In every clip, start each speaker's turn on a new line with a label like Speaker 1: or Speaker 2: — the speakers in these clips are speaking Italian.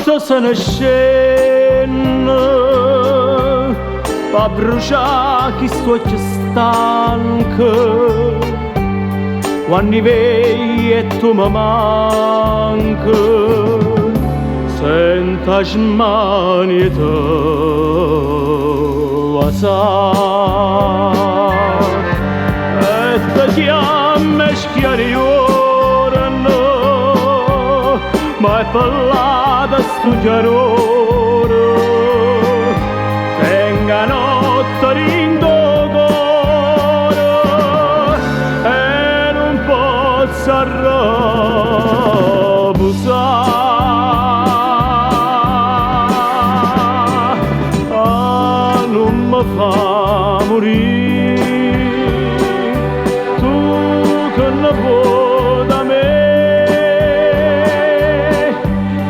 Speaker 1: notte se ne scende, fa bruciare chi sto stanco, quando vedi e tu mi manchi, senta smanie tua sa, e te chiama schiariorno, ma è parlata sto chiarore, tenga notte rindo cuore e non posso arrabusare, non mi fa morire, tu che ne vuoi da me.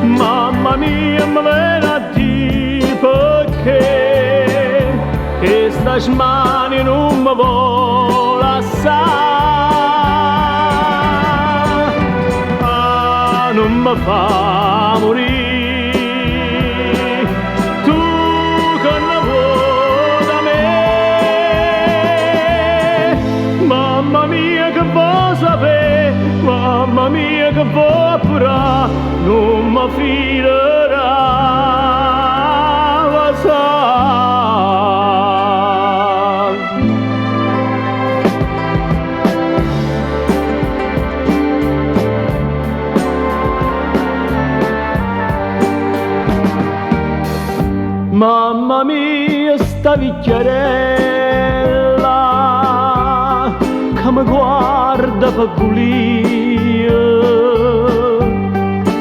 Speaker 1: Mamma mia, me viene a dire perché che sta smani non mi vuole assare, non mi fa morire, tu che ne vuoi da me. Mamma mia che vuoi sapere, mamma mia che vuoi pure, non mi filerà la sa. Mamma mia sta vecchierella che mi guarda peculiar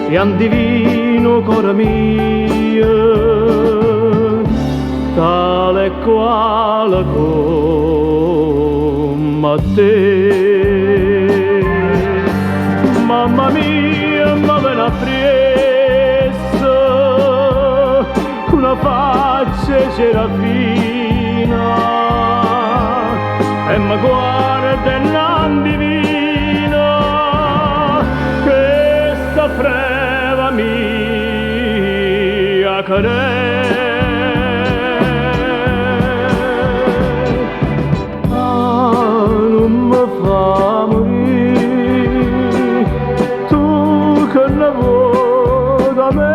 Speaker 1: e un divino cuore mio, tale e quale come te. Mamma mia mi viene appresso con una faccia serafina e mi guarda e non divina che sta freva mia querer. Non mi fa morire, tu che ne vuoi da me.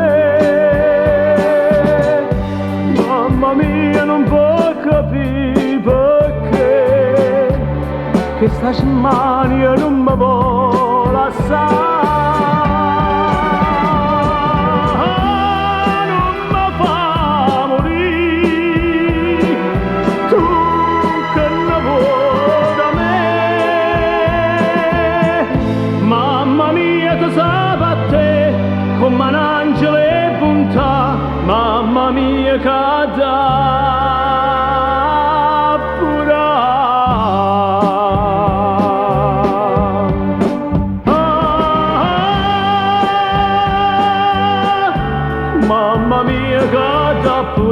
Speaker 1: Mamma mia non può capire perché che sta smania non mi vuole assare. Come un angelo e bontà, mamma mia che dà pura. Mamma mia che dà pura.